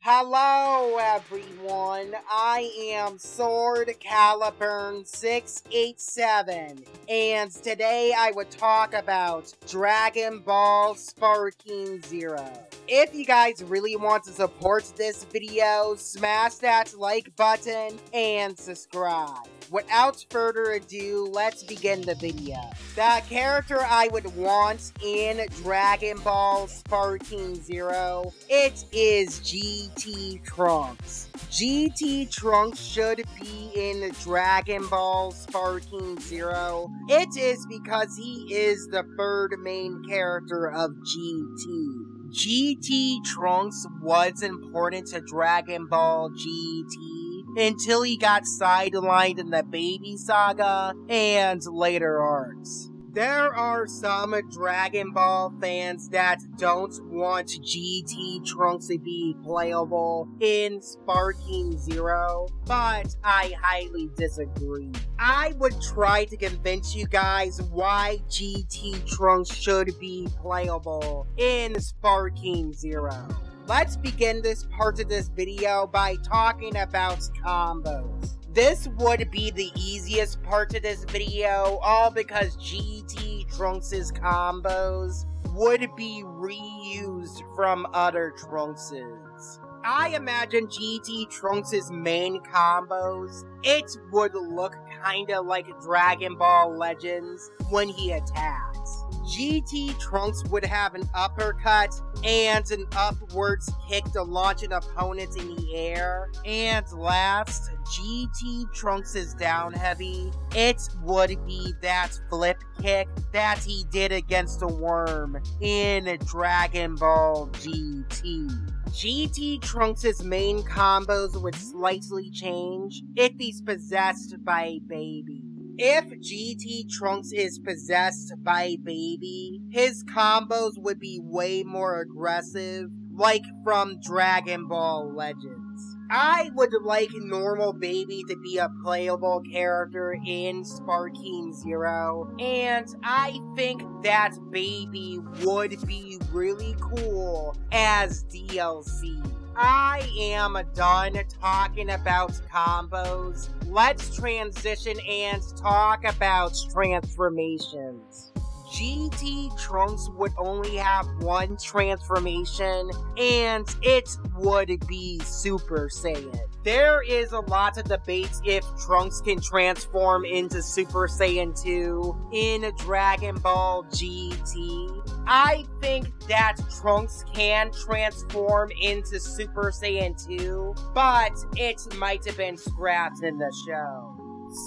Hello everyone, I am Sword Caliburn 687, and today I would talk about Dragon Ball Sparking Zero. If you guys really want to support this video, smash that like button and subscribe. Without further ado, let's begin the video. The character I would want in Dragon Ball Sparking Zero, it is GT Trunks. GT Trunks should be in Dragon Ball Sparking Zero. It is because he is the third main character of GT. GT Trunks was important to Dragon Ball GT until he got sidelined in the Baby Saga and later arcs. There are some Dragon Ball fans that don't want GT Trunks to be playable in Sparking Zero, but I highly disagree. I would try to convince you guys why GT Trunks should be playable in Sparking Zero. Let's begin this part of this video by talking about combos. This would be the easiest part of this video, all because GT Trunks' combos would be reused from other Trunkses. I imagine GT Trunks' main combos, it would look kinda like Dragon Ball Legends when he attacks. GT Trunks would have an uppercut and an upwards kick to launch an opponent in the air. And last, GT Trunks' down heavy, it would be that flip kick that he did against a worm in Dragon Ball GT. GT Trunks' main combos would slightly change if he's possessed by a baby. If GT Trunks is possessed by Baby, his combos would be way more aggressive, like from Dragon Ball Legends. I would like normal Baby to be a playable character in Sparking Zero, and I think that Baby would be really cool as DLC. I am done talking about combos. Let's transition and talk about transformations. GT Trunks would only have one transformation, and it would be Super Saiyan. There is a lot of debates if Trunks can transform into Super Saiyan 2 in Dragon Ball GT. I think that Trunks can transform into Super Saiyan 2, but it might have been scrapped in the show.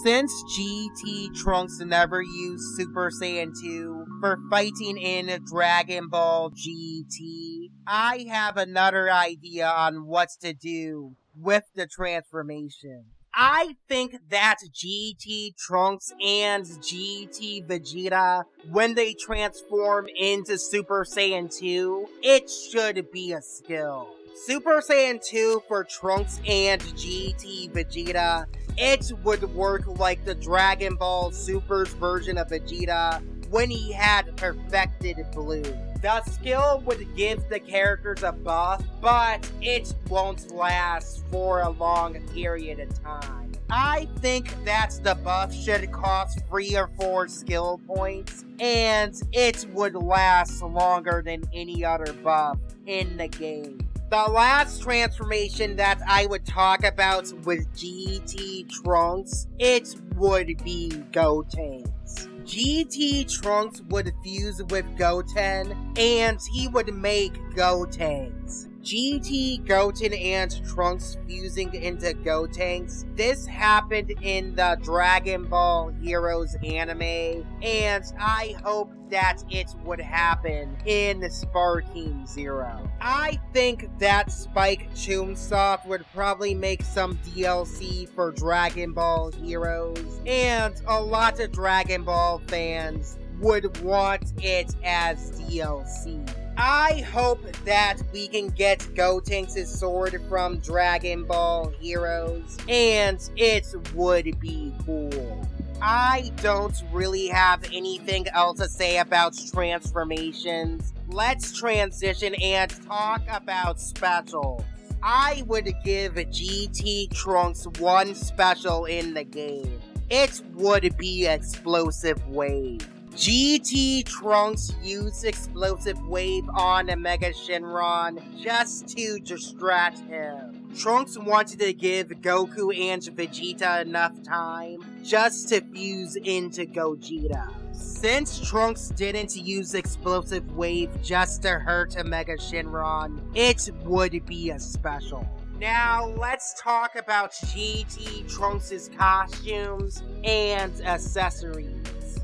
Since GT Trunks never used Super Saiyan 2 for fighting in Dragon Ball GT, I have another idea on what to do with the transformation. I think that GT Trunks and GT Vegeta, when they transform into Super Saiyan 2, it should be a skill. Super Saiyan 2 for Trunks and GT Vegeta, it would work like the Dragon Ball Super's version of Vegeta when he had perfected Blue. The skill would give the characters a buff, but it won't last for a long period of time. I think that the buff should cost 3 or 4 skill points, and it would last longer than any other buff in the game. The last transformation that I would talk about with GT Trunks, it would be Gotenks. GT Trunks would fuse with Goten, and he would make Gotenks. GT Goten and Trunks fusing into Gotenks. This happened in the Dragon Ball Heroes anime, and I hope that it would happen in Sparking Zero. I think that Spike Chunsoft would probably make some DLC for Dragon Ball Heroes, and a lot of Dragon Ball fans would want it as DLC. I hope that we can get Gotenks' sword from Dragon Ball Heroes, and it would be cool. I don't really have anything else to say about transformations. Let's transition and talk about specials. I would give GT Trunks one special in the game. It would be Explosive Wave. GT Trunks used Explosive Wave on Mega Shenron just to distract him. Trunks wanted to give Goku and Vegeta enough time just to fuse into Gogeta. Since Trunks didn't use Explosive Wave just to hurt Mega Shenron, it would be a special. Now, let's talk about GT Trunks' costumes and accessories.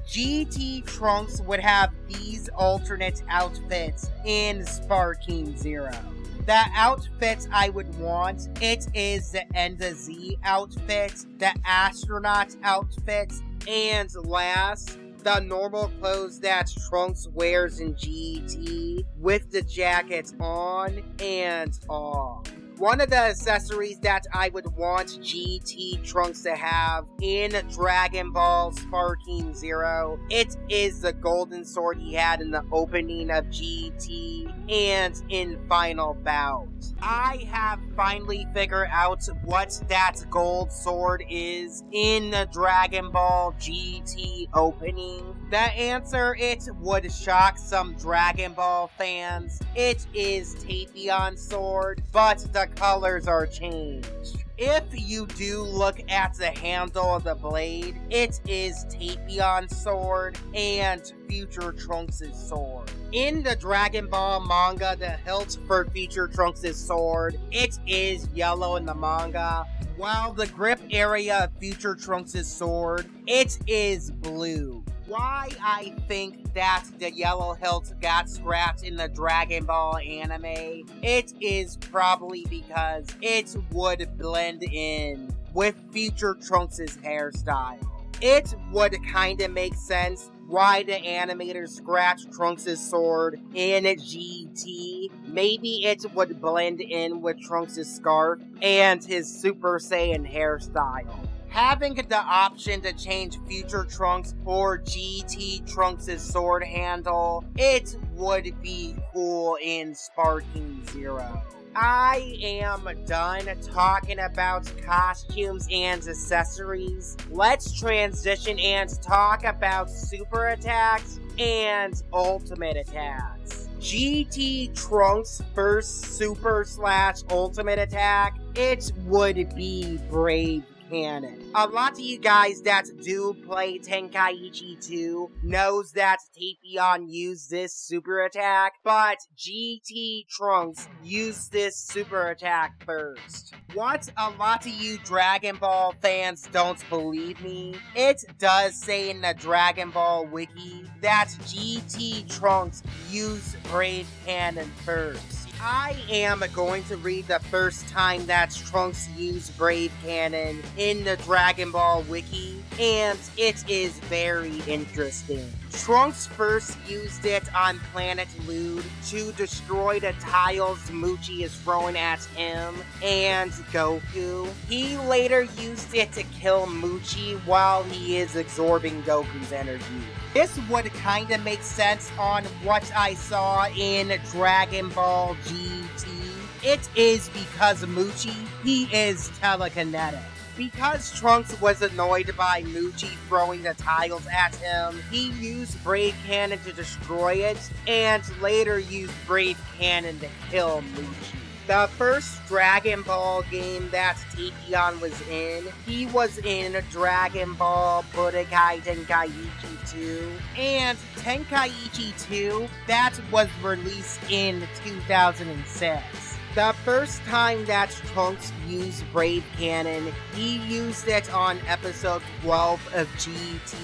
GT Trunks would have these alternate outfits in Sparking Zero. The outfit I would want, it is the Enda Z outfit, the astronaut outfit, and last, the normal clothes that Trunks wears in GT with the jacket on and off. One of the accessories that I would want GT Trunks to have in Dragon Ball Sparking Zero, it is the golden sword he had in the opening of GT and in Final Bout. I have finally figured out what that gold sword is in the Dragon Ball GT opening. The answer, it would shock some Dragon Ball fans. It is Tapion's sword, but the colors are changed. If you do look at the handle of the blade, it is Tapion's sword and Future Trunks' sword. In the Dragon Ball manga, the hilt for Future Trunks' sword, it is yellow in the manga, while the grip area of Future Trunks' sword, it is blue. Why I think that the yellow hilt got scrapped in the Dragon Ball anime, it is probably because it would blend in with Future Trunks' hairstyle. It would kinda make sense why the animator scratched Trunks' sword in GT. Maybe it would blend in with Trunks' scarf and his Super Saiyan hairstyle. Having the option to change Future Trunks or GT Trunks' sword handle, it would be cool in Sparking Zero. I am done talking about costumes and accessories. Let's transition and talk about super attacks and ultimate attacks. GT Trunks' first super/ultimate attack, it would be Brave Cannon. A lot of you guys that do play Tenkaichi 2 knows that Tapion used this super attack, but GT Trunks used this super attack first. What a lot of you Dragon Ball fans don't believe me, it does say in the Dragon Ball wiki that GT Trunks used Brave Cannon first. I am going to read the first time that Trunks used Brave Cannon in the Dragon Ball wiki, and it is very interesting. Trunks first used it on Planet Lude to destroy the tiles Muchi is throwing at him and Goku. He later used it to kill Muchi while he is absorbing Goku's energy. This would kinda make sense on what I saw in Dragon Ball GT. It is because Muchi, he is telekinetic. Because Trunks was annoyed by Muchi throwing the tiles at him, he used Brave Cannon to destroy it, and later used Brave Cannon to kill Muchi. The first Dragon Ball game that Tapion was in, he was in Dragon Ball Budokai Tenkaichi 2, and Tenkaichi 2, that was released in 2006. The first time that Trunks used Brave Cannon, he used it on episode 12 of GT,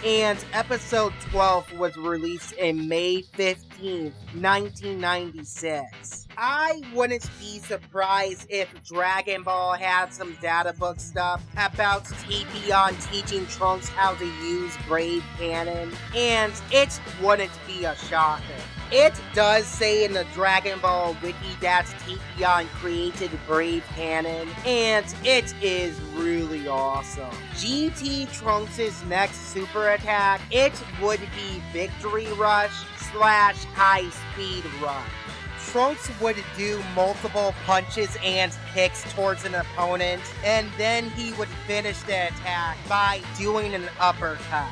and episode 12 was released in May 15th, 1996. I wouldn't be surprised if Dragon Ball had some data book stuff about Tapion teaching Trunks how to use Brave Cannon, and it wouldn't be a shocker. It does say in the Dragon Ball wiki that Tapion created Brave Cannon, and it is really awesome. GT Trunks' next super attack, it would be Victory Rush / High Speed Rush. Trunks would do multiple punches and kicks towards an opponent, and then he would finish the attack by doing an uppercut.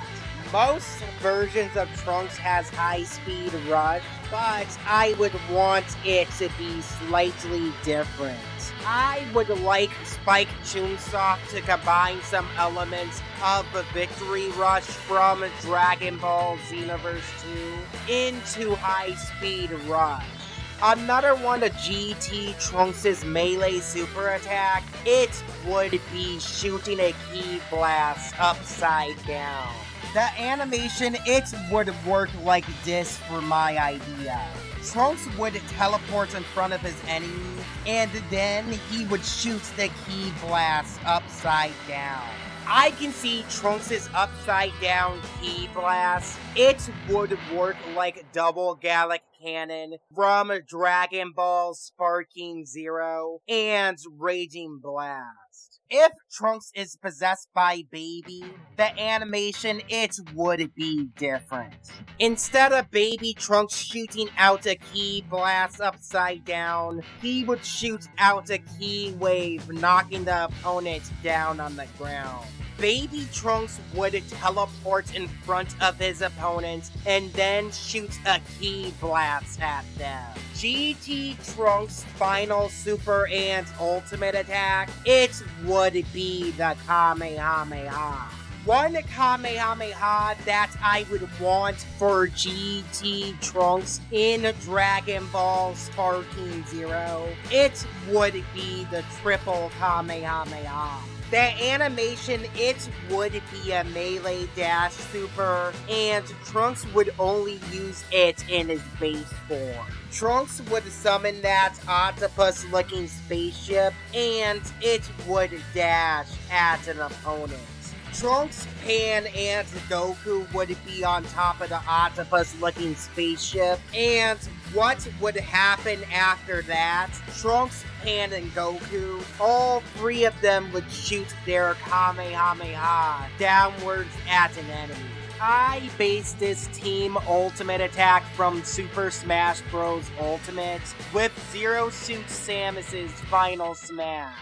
Most versions of Trunks has high-speed rush, but I would want it to be slightly different. I would like Spike Chunsoft to combine some elements of the Victory Rush from Dragon Ball Xenoverse 2 into high-speed rush. Another one of GT Trunks' melee super attack, it would be shooting a Ki Blast upside down. The animation, it would work like this for my idea. Trunks would teleport in front of his enemy, and then he would shoot the Ki Blast upside down. I can see Trunks' upside down Ki Blast. It would work like Double Gallic Cannon from Dragon Ball Sparking Zero and Raging Blast. If Trunks is possessed by Baby, the animation, it would be different. Instead of Baby Trunks shooting out a Ki Blast upside down, he would shoot out a Ki Wave, knocking the opponent down on the ground. Baby Trunks would teleport in front of his opponent and then shoot a Ki Blast at them. GT Trunks' final super and ultimate attack, it would be the Kamehameha. One Kamehameha that I would want for GT Trunks in Dragon Ball Sparking Zero, it would be the triple Kamehameha. The animation, it would be a melee dash super, and Trunks would only use it in his base form. Trunks would summon that octopus-looking spaceship, and it would dash at an opponent. Trunks, Pan, and Goku would be on top of the octopus-looking spaceship, and what would happen after that? Trunks, Pan, and Goku, all three of them would shoot their Kamehameha downwards at an enemy. I based this team ultimate attack from Super Smash Bros. Ultimate with Zero Suit Samus's final smash.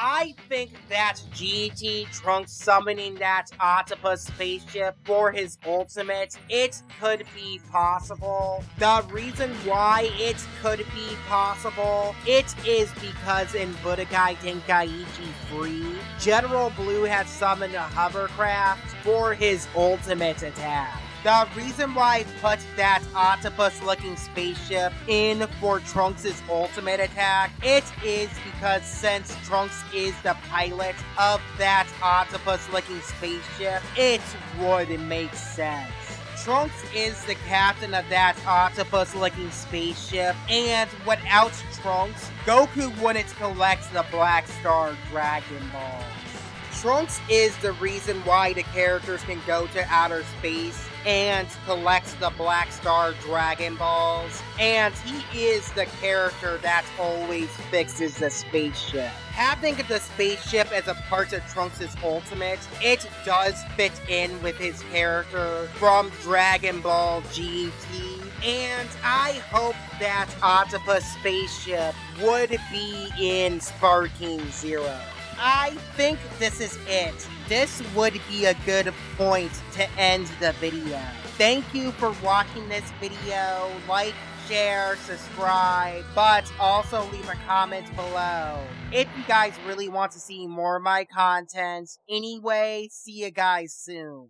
I think that GT Trunks summoning that octopus spaceship for his ultimate, it could be possible. The reason why it could be possible, it is because in Budokai Tenkaichi 3, General Blue has summoned a hovercraft for his ultimate attack. The reason why I put that octopus-looking spaceship in for Trunks' ultimate attack, it is because since Trunks is the pilot of that octopus-looking spaceship, it would make sense. Trunks is the captain of that octopus-looking spaceship, and without Trunks, Goku wouldn't collect the Black Star Dragon Balls. Trunks is the reason why the characters can go to outer space and collect the Black Star Dragon Balls, and he is the character that always fixes the spaceship. Having the spaceship as a part of Trunks' ultimate, it does fit in with his character from Dragon Ball GT, and I hope that octopus spaceship would be in Sparking Zero. I think this is it. This would be a good point to end the video. Thank you for watching this video. Like, share, subscribe, but also leave a comment below if you guys really want to see more of my content. Anyway, see you guys soon.